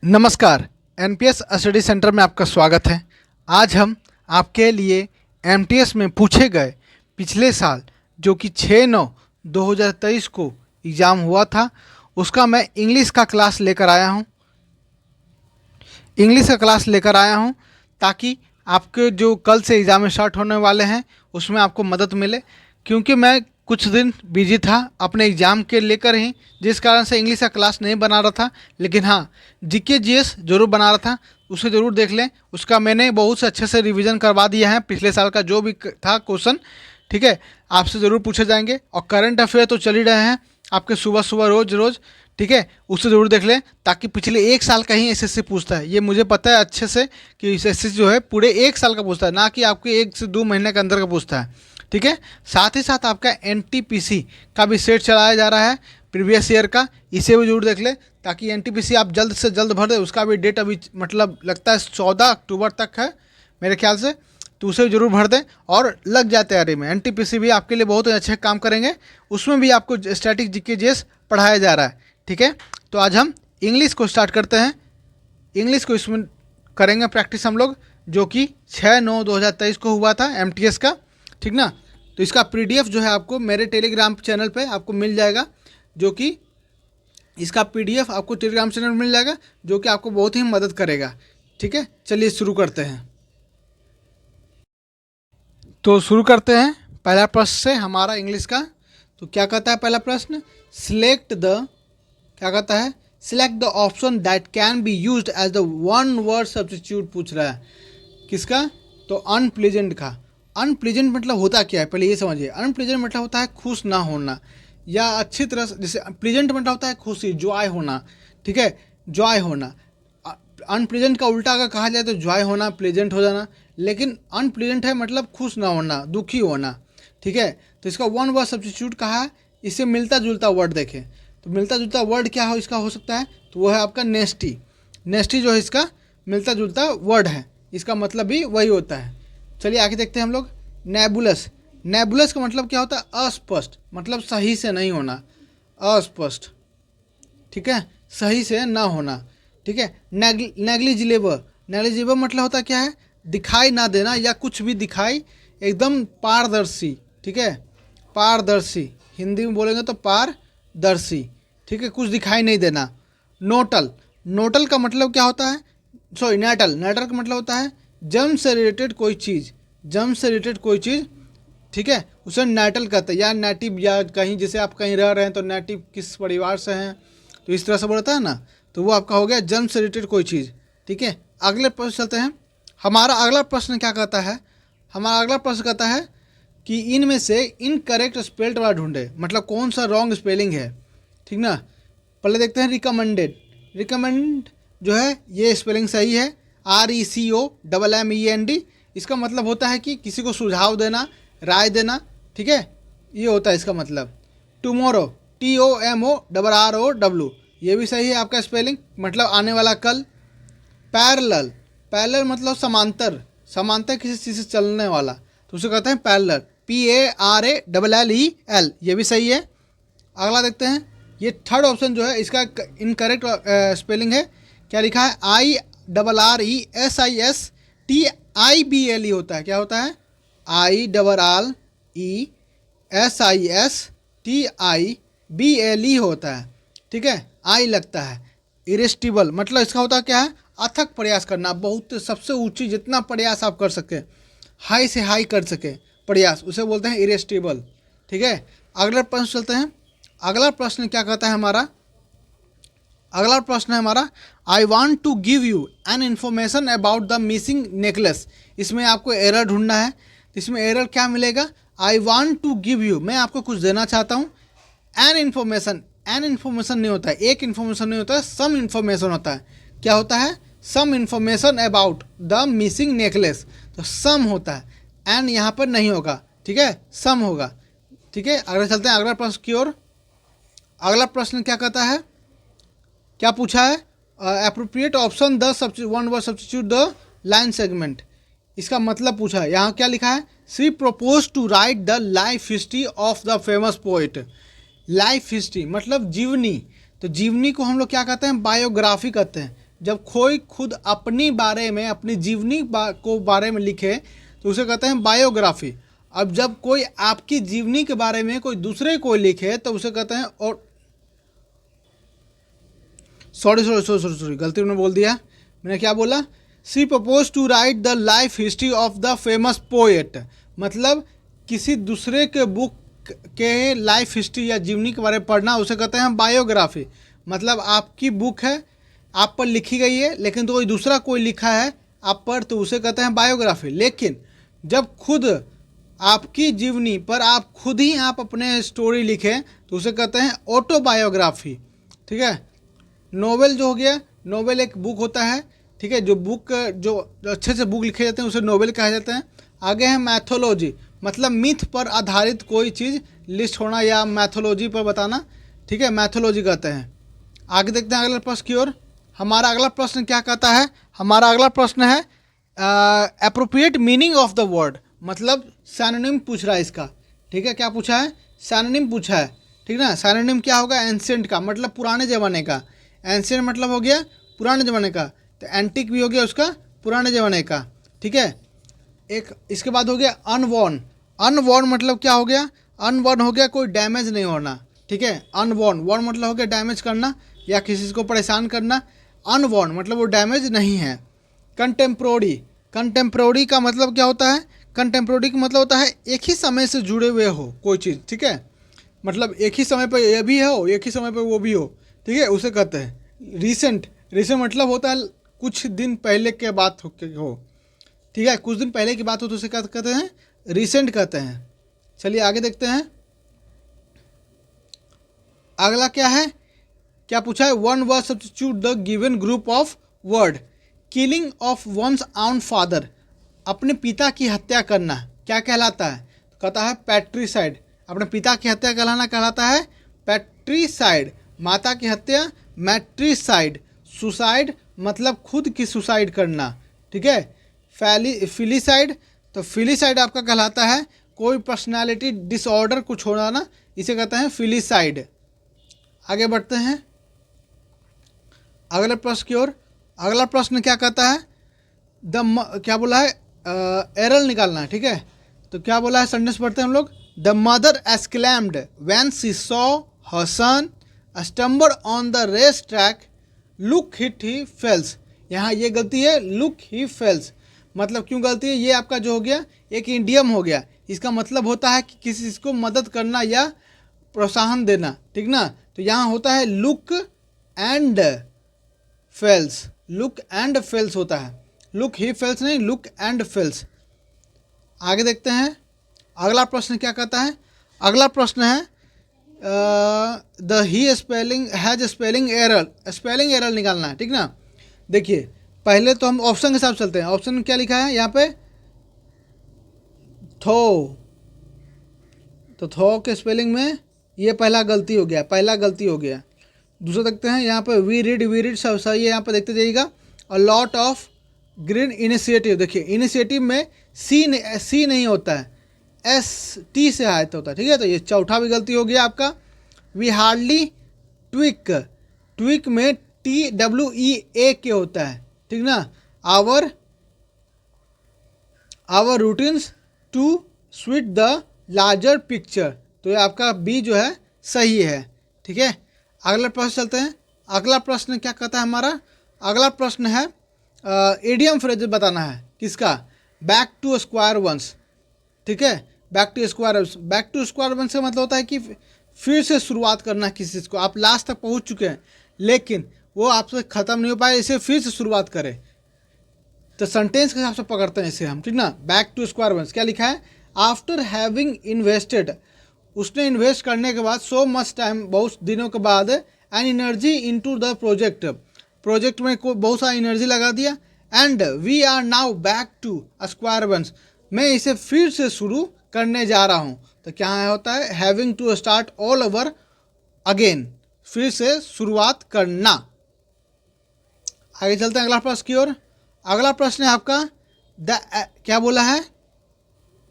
नमस्कार। NPS study centre में आपका स्वागत है। आज हम आपके लिए एमटीएस में पूछे गए पिछले साल जो कि 6/9/2023 को एग्ज़ाम हुआ था उसका मैं इंग्लिश का क्लास लेकर आया हूँ ताकि आपके जो कल से एग्ज़ाम स्टार्ट होने वाले हैं उसमें आपको मदद मिले, क्योंकि मैं कुछ दिन बिजी था अपने एग्ज़ाम के लेकर ही, जिस कारण से इंग्लिश का क्लास नहीं बना रहा था। लेकिन हाँ, जीके जीएस जरूर बना रहा था, उसे ज़रूर देख लें। उसका मैंने बहुत से अच्छे से रिवीजन करवा दिया है। पिछले साल का जो भी था क्वेश्चन, ठीक है, आपसे ज़रूर पूछे जाएंगे। और करंट अफेयर तो चल ही रहे हैं आपके सुबह सुबह रोज़, ठीक है, उससे ज़रूर देख लें ताकि पिछले एक साल का ही एसएससी पूछता है। ये मुझे पता है अच्छे से कि एसएससी जो है पूरे एक साल का पूछता है, ना कि आपके 1 से 2 महीने के अंदर का पूछता है। ठीक है, साथ ही साथ आपका एनटीपीसी का भी सेट चलाया जा रहा है प्रीवियस ईयर का, इसे भी जरूर देख लें ताकि एनटीपीसी आप जल्द से जल्द भर दें। उसका भी डेट अभी मतलब लगता है 14 अक्टूबर तक है मेरे ख्याल से, तो उसे भी जरूर भर दें और लग जाए तैयारी में। एनटीपीसी भी आपके लिए बहुत अच्छे काम करेंगे, उसमें भी आपको स्टैटिक जीके जीएस पढ़ाया जा रहा है। ठीक है, तो आज हम इंग्लिश को स्टार्ट करते हैं। इंग्लिश को इसमें करेंगे प्रैक्टिस हम लोग, जो कि 6/9/2023 को हुआ था एमटीएस का, ठीक ना। तो इसका पीडीएफ जो है आपको मेरे टेलीग्राम चैनल पे आपको मिल जाएगा, जो कि इसका पीडीएफ आपको टेलीग्राम चैनल में मिल जाएगा, जो कि आपको बहुत ही मदद करेगा। ठीक है, चलिए शुरू करते हैं। तो शुरू करते हैं पहला प्रश्न से हमारा इंग्लिश का। तो क्या कहता है पहला प्रश्न, क्या कहता है, select the option that can be used as the one word substitute पूछ रहा है। किसका? तो अनप्लीजेंट का। अनप्लीजेंट मतलब होता क्या है, पहले ये समझिए। अनप्लीजेंट मतलब होता है खुश ना होना, या अच्छी तरह से, जैसे प्लीजेंट मतलब होता है खुशी, जॉय होना। ठीक है, जॉय होना। अनप्लीजेंट का उल्टा अगर कहा जाए तो जॉय होना, प्लीजेंट हो जाना। लेकिन अनप्लीजेंट है मतलब खुश ना होना, दुखी होना। ठीक है, तो इसका वन वर्ड सब्स्टिट्यूट कहा है। इससे मिलता जुलता वर्ड देखें तो मिलता जुलता वर्ड क्या हो इसका हो सकता है, तो वो है आपका नेस्टी। नेस्टी जो है इसका मिलता जुलता वर्ड है, इसका मतलब भी वही होता है। चलिए आगे देखते हैं हम लोग। नेबुलस। नेबुलस का मतलब क्या होता है? अस्पष्ट, मतलब सही से नहीं होना, अस्पष्ट। ठीक है, सही से ना होना। ठीक है, नेग्लिजिबल। नेग्लिजिबल मतलब होता क्या है? दिखाई ना देना, या कुछ भी दिखाई एकदम पारदर्शी। ठीक है, पारदर्शी, हिंदी में बोलेंगे तो पारदर्शी। ठीक है, कुछ दिखाई नहीं देना। नोटल। नोटल का मतलब क्या होता है? Sorry, natal. नेटल का मतलब होता है जन्म से रिलेटेड कोई चीज़, जन्म से रिलेटेड कोई चीज़। ठीक है, उसे नेटल कहते हैं, या नेटिव, या कहीं जैसे आप कहीं रह रहे हैं तो नेटिव किस परिवार से हैं, तो इस तरह से बोलता है ना, तो वो आपका हो गया जन्म से रिलेटेड कोई चीज़। ठीक है, अगले प्रश्न चलते हैं। हमारा अगला प्रश्न क्या कहता है? हमारा अगला प्रश्न कहता है कि इनमें से इनकरेक्ट स्पेल्ड वाला ढूंढे, मतलब कौन सा रॉन्ग स्पेलिंग है। ठीक ना, पहले देखते हैं रिकमेंडेड। रिकमेंड जो है ये स्पेलिंग सही है, RECOMMEND। इसका मतलब होता है कि किसी को सुझाव देना, राय देना। ठीक है, ये होता है इसका मतलब। टुमारो, TOMORROW, ये भी सही है आपका स्पेलिंग, मतलब आने वाला कल। पैरेलल। पैरेलल मतलब समांतर, समांतर किसी चीज़ से चलने वाला, तो उसे कहते हैं पैरेलल, PARALLEL, ये भी सही है। अगला देखते हैं। ये थर्ड ऑप्शन जो है इसका इनकरेक्ट स्पेलिंग है। क्या लिखा है? IRRESISTIBLE होता है। क्या होता है? IRRESISTIBLE होता है। ठीक है, आई लगता है। इरेस्टिबल मतलब इसका होता है क्या है? अथक प्रयास करना, बहुत सबसे ऊंची जितना प्रयास आप कर सके, हाई से हाई कर सके प्रयास, उसे बोलते हैं इरेस्टिबल। ठीक है, अगला प्रश्न चलते हैं। अगला प्रश्न क्या कहता है हमारा? अगला प्रश्न है हमारा, I want to give you an information about the missing necklace. इसमें आपको एरर ढूंढना है। इसमें एरर क्या मिलेगा? I want to give you, मैं आपको कुछ देना चाहता हूँ। एन इन्फॉर्मेशन, एन इन्फॉर्मेशन नहीं होता है, एक इन्फॉर्मेशन नहीं होता है, सम इन्फॉर्मेशन होता है। क्या होता है? Some information about the missing necklace, तो सम होता है, एन यहाँ पर नहीं होगा। ठीक है, सम होगा। ठीक है, अगला चलते हैं अगला प्रश्न की ओर। अगला प्रश्न क्या कहता है? क्या पूछा है? Appropriate option the one word substitute the line segment. इसका मतलब पूछा है। यहाँ क्या लिखा है? She propose to write the life history of the famous poet. Life history मतलब जीवनी, तो जीवनी को हम लोग क्या कहते हैं? बायोग्राफी कहते हैं। जब कोई खुद अपनी बारे में, अपनी जीवनी को बारे में लिखे तो उसे कहते हैं बायोग्राफी। अब जब कोई आपकी जीवनी के बारे में कोई दूसरे को लिखे तो उसे कहते हैं और सॉरी गलती में बोल दिया, मैंने क्या बोला, she propose to write the life history of the famous poet, मतलब किसी दूसरे के बुक के लाइफ हिस्ट्री या जीवनी के बारे में पढ़ना उसे कहते हैं बायोग्राफी। मतलब आपकी बुक है, आप पर लिखी गई है, लेकिन तो कोई दूसरा कोई लिखा है आप पर, तो उसे कहते हैं बायोग्राफी। लेकिन जब खुद आपकी जीवनी पर आप खुद ही आप अपने स्टोरी लिखें तो उसे कहते हैं ऑटोबायोग्राफी। ठीक है, नोवेल जो हो गया, नोवेल एक बुक होता है, ठीक है, जो बुक जो अच्छे से बुक लिखे जाते हैं उसे नोवेल कहा जाता है। आगे है मैथोलॉजी, मतलब मिथ पर आधारित कोई चीज़ लिस्ट होना या मैथोलॉजी पर बताना, ठीक है, मैथोलॉजी कहते हैं। आगे देखते हैं अगला प्रश्न की ओर। हमारा अगला प्रश्न क्या कहता है, हमारा अगला प्रश्न है appropriate meaning of the word, मतलब सैनोनिम पूछ रहा है इसका। ठीक है, क्या पूछा है, सैनोनिम पूछा है। ठीक ना, सैनोनिम क्या होगा, एंशिएंट का मतलब पुराने ज़माने का, एंशिएंट मतलब हो गया पुराने ज़माने का, तो एंटिक भी हो गया उसका पुराने ज़माने का। ठीक है, एक इसके बाद हो गया अनवॉर्न। अनवॉर्न मतलब क्या हो गया, अनवॉर्न हो गया कोई डैमेज नहीं होना। ठीक है, अनवॉर्न, वॉर्न मतलब हो गया डैमेज करना या किसी को परेशान करना, अनवॉर्न मतलब वो डैमेज नहीं है। कंटेम्प्रोरी, कंटेम्प्रोरी का मतलब क्या होता है, कंटेम्प्रोरी का मतलब होता है एक ही समय से जुड़े हुए हो कोई चीज़। ठीक है, मतलब एक ही समय पर ये भी हो, एक ही समय पर वो भी हो। ठीक है, उसे कहते हैं रिसेंट। रिसेंट मतलब होता है कुछ दिन पहले के बात हो। ठीक है, कुछ दिन पहले की बात हो तो उसे क्या कहते हैं, रिसेंट कहते हैं। चलिए आगे देखते हैं, अगला क्या है, क्या पूछा है, one word substitute the given group of word. Killing of one's own father, अपने पिता की हत्या करना क्या कहलाता है, कहता है पैट्रीसाइड। अपने पिता की हत्या कहलाता है पैट्रीसाइड। माता की हत्या मैट्रीसाइड। सुसाइड मतलब खुद की सुसाइड करना। ठीक है, फिलिसाइड, तो फिलिसाइड आपका कहलाता है कोई पर्सनालिटी डिसऑर्डर कुछ होना ना, इसे कहते हैं फिलिसाइड। आगे बढ़ते हैं अगले प्रश्न की ओर। अगला प्रश्न क्या कहता है, क्या बोला है, एरर निकालना है। ठीक है, तो क्या बोला है, सेंटेंस पढ़ते हैं हम लोग। The mother exclaimed when she saw her son stumble on the race track, look hit he falls. यहाँ ये गलती है, लुक ही फेल्स, मतलब क्यों गलती है, ये आपका जो हो गया एक इंडियम हो गया। इसका मतलब होता है कि किसी चीज़ को मदद करना या प्रोत्साहन देना। ठीक ना, तो यहाँ होता है look and fails, look and fails होता है, लुक ही फेल्स नहीं, लुक एंड फेल्स। आगे देखते हैं अगला प्रश्न क्या कहता है। अगला प्रश्न है the he spelling has spelling error, spelling error निकालना है। ठीक ना, देखिए पहले तो हम ऑप्शन के हिसाब से चलते हैं। ऑप्शन में क्या लिखा है यहाँ पे, थो, तो थो के स्पेलिंग में ये पहला गलती हो गया, पहला गलती हो गया। दूसरा देखते हैं यहाँ पे वी रीड सब सही है, यहाँ पे देखते जाइएगा। A lot of green initiative, देखिए इनिशिएटिव में सी नहीं होता है, एस टी से आयत होता है। ठीक है, तो ये चौथा भी गलती हो गया आपका। वी हार्डली ट्विक, ट्विक में TWEA के होता है। ठीक ना, our routines to sweet the larger picture, तो ये आपका बी जो है सही है। ठीक है, अगला प्रश्न चलते हैं। अगला प्रश्न क्या कहता है हमारा, अगला प्रश्न है इडियम फ्रेज बताना है किसका, बैक टू स्क्वायर वंस। ठीक है, back to square ones, back to square ones का मतलब होता है कि फिर से शुरुआत करना किसी चीज़ को, आप लास्ट तक पहुंच चुके हैं लेकिन वो आपसे ख़त्म नहीं हो पाए, इसे फिर से शुरुआत करें, तो सेंटेंस के हिसाब से पकड़ते हैं इसे हम। ठीक ना, बैक टू स्क्वायर वंस क्या लिखा है, आफ्टर हैविंग इन्वेस्टेड, उसने इन्वेस्ट करने के बाद, सो मच टाइम, बहुत दिनों के बाद, an energy into the project, project में बहुत सारा एनर्जी लगा दिया, and we are now back to square ones, मैं इसे फिर से शुरू करने जा रहा हूँ। तो क्या होता है, having to start all over again, फिर से शुरुआत करना। आगे चलते हैं अगला प्रश्न की ओर। अगला प्रश्न है आपका क्या बोला है,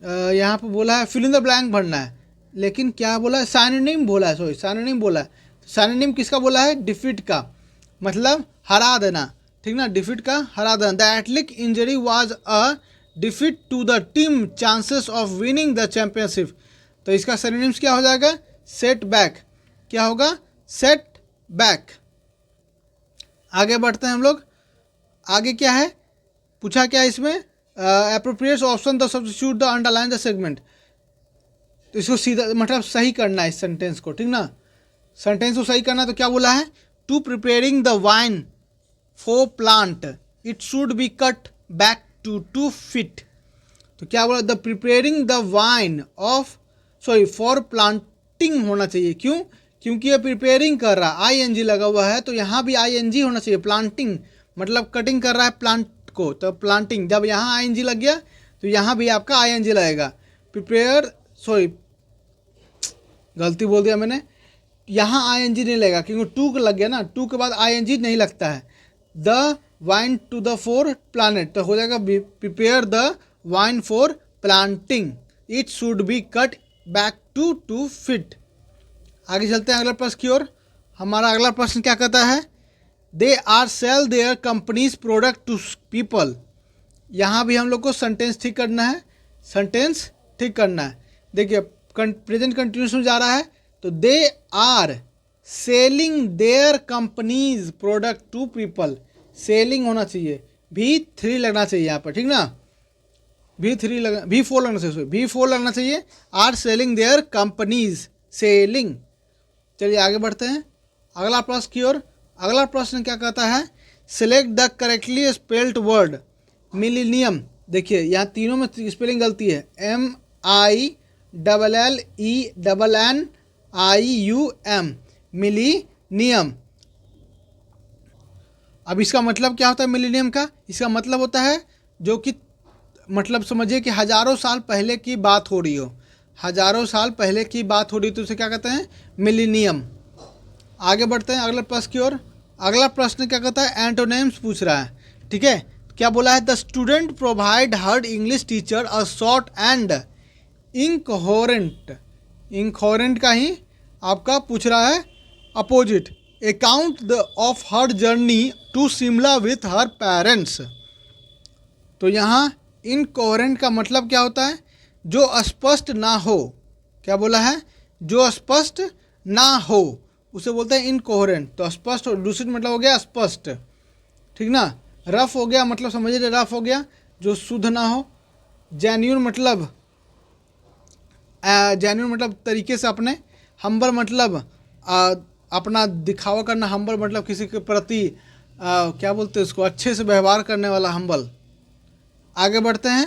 यहाँ पे बोला है फिल इन द ब्लैंक भरना है, लेकिन क्या बोला है, साइनोनिम बोला है, सॉरी साइनोनिम बोला है। साइनोनिम किसका बोला है, डिफीट का, मतलब हरा देना। ठीक ना, डिफीट का हरा देना। The athletic injury was a defeat to the team chances of winning the championship. तो इसका सिनोनिम्स क्या हो जाएगा, सेट बैक। क्या होगा, सेट बैक। आगे बढ़ते हैं हम लोग। आगे क्या है, पूछा क्या इसमें, appropriate option the substitute the underline the segment. तो इसको सीधा मतलब सही करना है इस सेंटेंस को, ठीक ना, सेंटेंस को सही करना। तो क्या बोला है, to preparing the vine for plant it should be cut back to 2 feet। तो क्या बोला, the preparing the vine of for planting होना चाहिए। क्यों, क्योंकि ये प्रिपेयरिंग कर रहा है, ING लगा हुआ है, तो यहाँ भी ING होना चाहिए। प्लांटिंग मतलब कटिंग कर रहा है प्लांट को, तो प्लांटिंग। जब यहाँ ING लग गया तो यहाँ भी आपका ING लगेगा। प्रिपेयर गलती बोल दिया मैंने, यहाँ ING नहीं लगेगा क्योंकि टू लग गया ना, टू के बाद ING नहीं लगता है। The vine to the for planet, तो हो जाएगा prepare the vine for planting it should be cut back to 2 feet। आगे चलते हैं अगला प्रश्न की ओर। हमारा अगला प्रश्न क्या कहता है, they are sell their companies product to people. यहाँ भी हम लोग को सेंटेंस ठीक करना है, सेंटेंस ठीक करना है। देखिए प्रेजेंट कंटिन्यूस में जा रहा है, तो they are selling their companies product to people. Selling होना चाहिए, V3 लगना चाहिए यहाँ पर, ठीक ना, V4 लगना चाहिए, V4 लगना चाहिए। Are selling their companies, selling. चलिए आगे बढ़ते हैं अगला प्रश्न की ओर। अगला प्रश्न क्या कहता है, select the correctly spelled word millennium. देखिए यहाँ तीनों में स्पेलिंग गलती है, MILLENNIUM, मिलीनियम। अब इसका मतलब क्या होता है मिलीनियम का, इसका मतलब होता है जो कि मतलब समझिए कि हज़ारों साल पहले की बात हो रही हो, हज़ारों साल पहले की बात हो रही, तो उसे क्या कहते हैं, मिलीनियम। आगे बढ़ते हैं अगले प्रश्न की ओर। अगला प्रश्न क्या कहता है, एंटोनिम्स पूछ रहा है, ठीक है। क्या बोला है, the student provide her English teacher a short and incoherent. Incoherent का ही आपका पूछ रहा है opposite. Account the of her journey to Shimla with her parents. तो यहाँ इनकोहेरेंट का मतलब क्या होता है, जो अस्पष्ट ना हो। क्या बोला है, जो स्पष्ट ना हो उसे बोलते हैं इनकोहेरेंट। तो स्पष्ट और दूसरी मतलब हो गया स्पष्ट, ठीक ना। रफ हो गया मतलब समझिए रफ हो गया जो शुद्ध ना हो। जेन्युइन मतलब तरीके से अपने। हम्बल मतलब अपना दिखावा करना। हम्बल मतलब किसी के प्रति क्या बोलते हैं उसको, अच्छे से व्यवहार करने वाला हम्बल। आगे बढ़ते हैं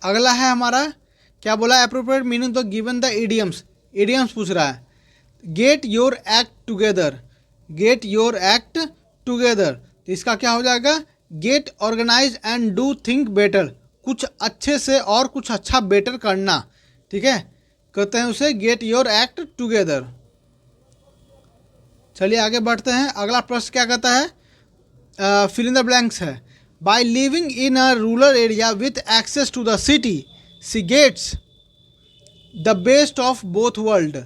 अगला है हमारा, क्या बोला, appropriate meaning to given the idioms. Idioms पूछ रहा है, get your act together, get your act together. तो इसका क्या हो जाएगा, get organize and do think better. कुछ अच्छे से और कुछ अच्छा बेटर करना, ठीक है, कहते हैं उसे गेट योर एक्ट टुगेदर। चलिए आगे बढ़ते हैं। अगला प्रश्न क्या कहता है, फिल इन द ब्लैंक्स है। By living in a rural area with access to the city she gets the best of both world.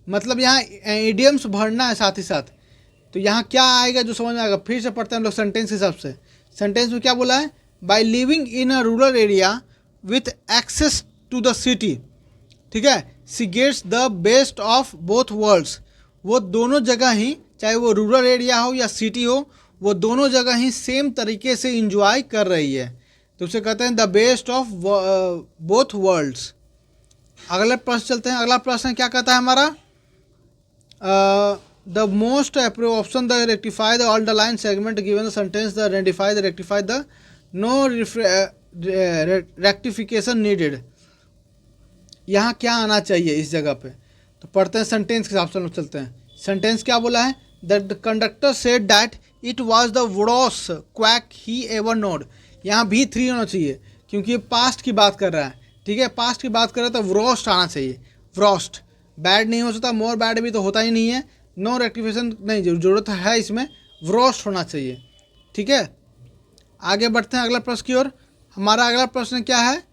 मतलब यहाँ इडियम्स भरना है साथ ही साथ। तो यहाँ क्या आएगा जो समझ में आएगा, फिर से पढ़ते हैं हम लोग सेंटेंस के हिसाब से। सेंटेंस में क्या बोला है, by living in a rural area with access to the city, ठीक है, she gets the best of both worlds. वो दोनों जगह ही, चाहे वो रूरल एरिया हो या सिटी हो, वो दोनों जगह ही सेम तरीके से इंजॉय कर रही है। तो उसे कहते हैं the best of both world's. अगले प्रश्न चलते हैं। अगला प्रश्न क्या कहता है हमारा, the most appropriate option the rectify the underline segment given the sentence the rectify the no rectification needed. यहाँ क्या आना चाहिए इस जगह पे, तो पढ़ते हैं सेंटेंस के हिसाब से हम चलते हैं। सेंटेंस क्या बोला है, the conductor said that it was the worst quack he ever node. यहाँ V3 होना चाहिए क्योंकि ये पास्ट की बात कर रहा है, ठीक है, पास्ट की बात कर रहा है तो व्रोस्ट आना चाहिए। व्रोस्ट बैड नहीं हो सकता, मोर बैड भी तो होता ही नहीं है, नो रेक्टिफिकेशन नहीं जरूरत है इसमें, व्रोस्ट होना चाहिए, ठीक है। आगे बढ़ते हैं अगला प्रश्न की ओर। हमारा अगला प्रश्न क्या है,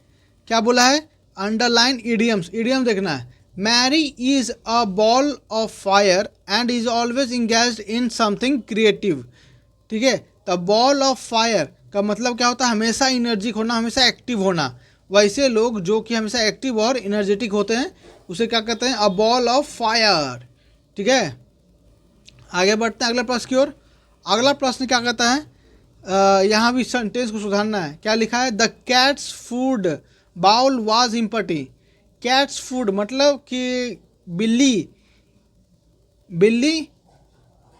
क्या बोला है, अंडरलाइन इडियम्स। इडियम देखना है, Mary is a ball of fire and is always engaged in something creative, ठीक है। तो बॉल ऑफ फायर का मतलब क्या होता है, हमेशा एनर्जिक होना, हमेशा एक्टिव होना। वैसे लोग जो कि हमेशा एक्टिव और एनर्जेटिक होते हैं उसे क्या कहते हैं, अ बॉल ऑफ फायर। ठीक है, आगे बढ़ते हैं अगले प्रश्न की ओर। अगला प्रश्न क्या कहता है, यहाँ भी सेंटेंस को सुधारना है। क्या लिखा है, the cat's food bowl was empty. Cat's food मतलब कि बिल्ली बिल्ली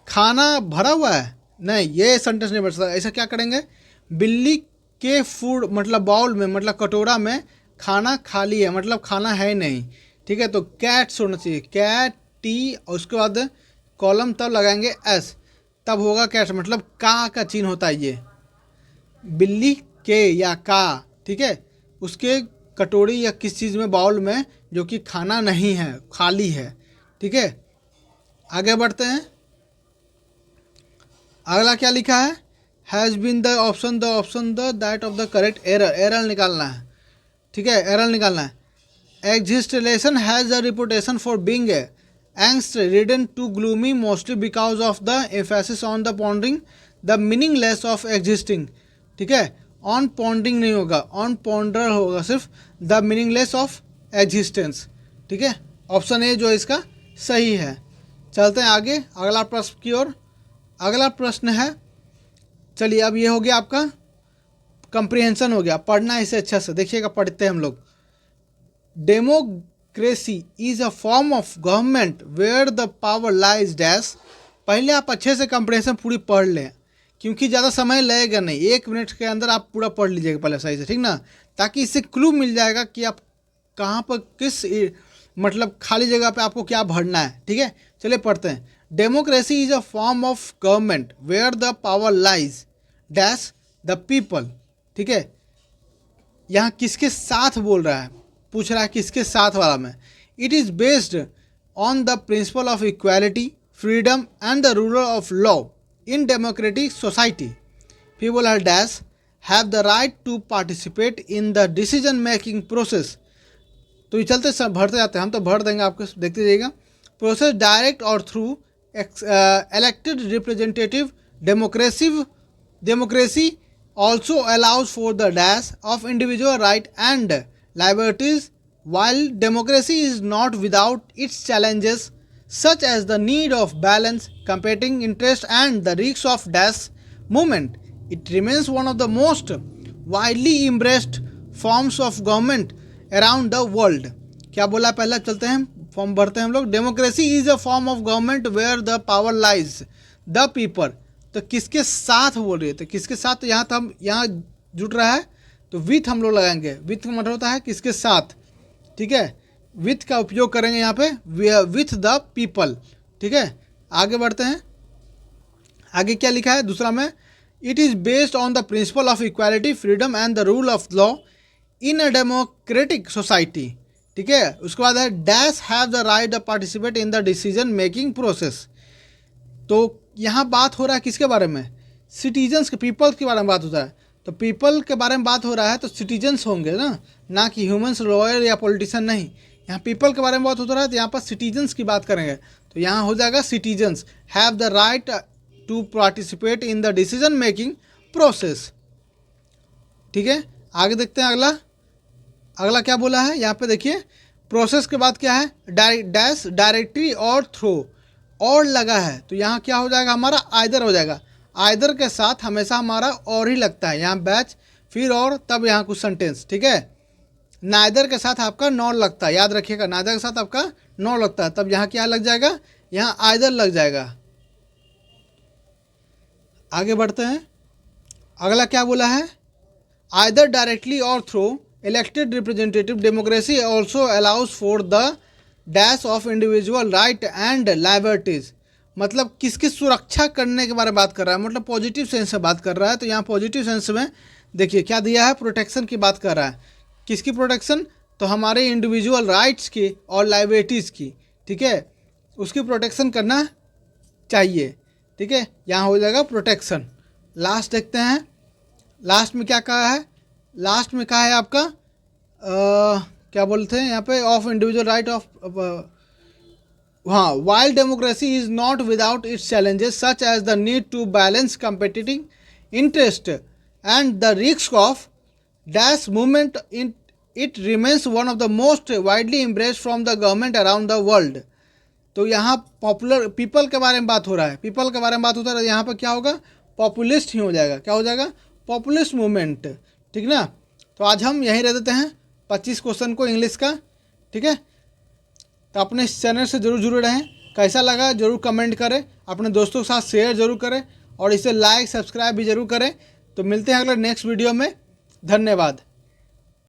खाना भरा हुआ है, नहीं ये सेंटेंस नहीं बन सकता। ऐसा क्या करेंगे, बिल्ली के फूड मतलब बाउल में मतलब कटोरा में खाना खाली है, मतलब खाना है नहीं। ठीक है, तो कैट्स होना चाहिए, कैट टी और उसके बाद कॉलम तब लगाएंगे एस, तब होगा कैट्स, मतलब का चिन्ह होता है ये, बिल्ली के या का। ठीक है, उसके कटोरी या किस चीज़ में बाउल में जो कि खाना नहीं है, खाली है। ठीक है, आगे बढ़ते हैं। अगला क्या लिखा है, has been the option the that of the correct error, error निकालना है। ठीक है, एरर निकालना है। Existentialism has a reputation for being angst ridden too gloomy mostly because of the emphasis on the pondering the meaningless of existing। ठीक है, on पॉन्डिंग नहीं होगा, ऑन पॉन्डर होगा सिर्फ, द मीनिंगलेस ऑफ एग्जिस्टेंस। ठीक है, ऑप्शन ए जो है इसका सही है। चलते हैं आगे अगला प्रश्न की ओर। अगला प्रश्न है, चलिए अब ये हो गया आपका कंप्रिहेंशन हो गया, पढ़ना इसे अच्छा से देखिएगा, पढ़ते हैं हम लोग। Democracy is a form of government where the power lies dash. पहले आप अच्छे से कंप्रिहेंशन पूरी पढ़ लें, क्योंकि ज़्यादा समय लगेगा नहीं, 1 मिनट के अंदर आप पूरा पढ़ लीजिएगा पहले सही से, ठीक ना, ताकि इससे क्लू मिल जाएगा कि आप कहाँ पर किस मतलब खाली जगह पे आपको क्या भरना है। ठीक है, चलिए पढ़ते हैं। Democracy is a form of government where the power lies dash the people. ठीक है, यहाँ किसके साथ बोल रहा है, पूछ रहा है किसके साथ वाला में। It is based on the principle of equality freedom and the rule of law in democratic society. People are dash have the right to participate in the decision making process. तो ये चलते सब भरते जाते हैं, हम तो भर देंगे, आपको देखते जाइएगा। प्रोसेस डायरेक्ट और through elected representative democracy also allows for the dash of individual right and liberties, while democracy is not without its challenges such as the need of balance competing interest and the risks of dash movement. It remains one of the most widely embraced forms of government around the world। क्या बोला पहले, चलते हैं form भरते हैं हम लोग। Democracy is a form of government where the power lies the people. तो किसके साथ बोल रही है, तो किसके साथ, तो यहाँ तो हम यहाँ जुट रहा है तो विथ हम लोग लगाएंगे। विथ का मतलब होता है किसके साथ। ठीक है, विथ का उपयोग करेंगे यहाँ पे, विथ द पीपल। ठीक है, आगे बढ़ते हैं। आगे क्या लिखा है दूसरा में, it is based on the principle of equality freedom and the rule of law in a democratic society. ठीक है, उसके बाद है dash have the right of participate in the decision making process. तो यहाँ बात हो रहा है किसके बारे में, सिटीजन्स के, पीपल्स के बारे में बात होता है। तो पीपल के बारे में बात हो रहा है तो सिटीजन्स होंगे ना कि ह्यूमंस, लॉयर या पॉलिटिशियन नहीं। यहाँ पीपल के बारे में बात होता रहा है तो यहाँ पर सिटीजन्स की बात करेंगे, तो यहाँ हो जाएगा citizens have the right to participate in the decision making process. ठीक है, आगे देखते हैं अगला। अगला क्या बोला है यहाँ पे देखिए, प्रोसेस के बाद क्या है, डैश डायरेक्टरी और थ्रो, और लगा है तो यहाँ क्या हो जाएगा हमारा, आइदर हो जाएगा। आइदर के साथ हमेशा हमारा और ही लगता है, यहाँ बैच फिर और तब यहाँ कुछ सेंटेंस। ठीक है, नाइदर के साथ आपका नॉट लगता है, याद रखिएगा, नाइदर के साथ आपका नॉट लगता है, तब यहाँ क्या लग जाएगा, यहाँ आइदर लग जाएगा। आगे बढ़ते हैं। अगला क्या बोला है, आइदर डायरेक्टली और through elected representative democracy also allows for the dash of individual right and liberties। मतलब किसकी सुरक्षा करने के बारे में बात कर रहा है, मतलब पॉजिटिव सेंस से बात कर रहा है। तो यहाँ पॉजिटिव सेंस में देखिए क्या दिया है, प्रोटेक्शन की बात कर रहा है। किसकी प्रोटेक्शन, तो हमारे इंडिविजुअल राइट्स की और लाइबिलिटीज़ की। ठीक है, उसकी प्रोटेक्शन करना चाहिए। ठीक है, यहाँ हो जाएगा प्रोटेक्शन। लास्ट देखते हैं, लास्ट में क्या कहा है, लास्ट में कहा है आपका क्या बोलते हैं यहाँ पे, ऑफ इंडिविजुअल राइट ऑफ हाँ, while democracy is not without its challenges such as the need to balance competing interest and the risk of dash movement, it remains one of the most widely embraced from the government around the world. तो यहाँ popular people के बारे में बात हो रहा है, people के बारे में बात होता है, यहाँ पर क्या होगा, पॉपुलिस्ट ही हो जाएगा, क्या हो जाएगा, पॉपुलिस्ट मूवमेंट, ठीक ना। तो आज हम यहीं रह देते हैं 25 क्वेश्चन को इंग्लिश का, ठीक है। तो अपने इस चैनल से जरूर रहें, कैसा लगा जरूर कमेंट करें, अपने दोस्तों के साथ शेयर जरूर करें और इसे लाइक सब्सक्राइब भी जरूर करें। तो मिलते हैं अगले नेक्स्ट वीडियो में, धन्यवाद।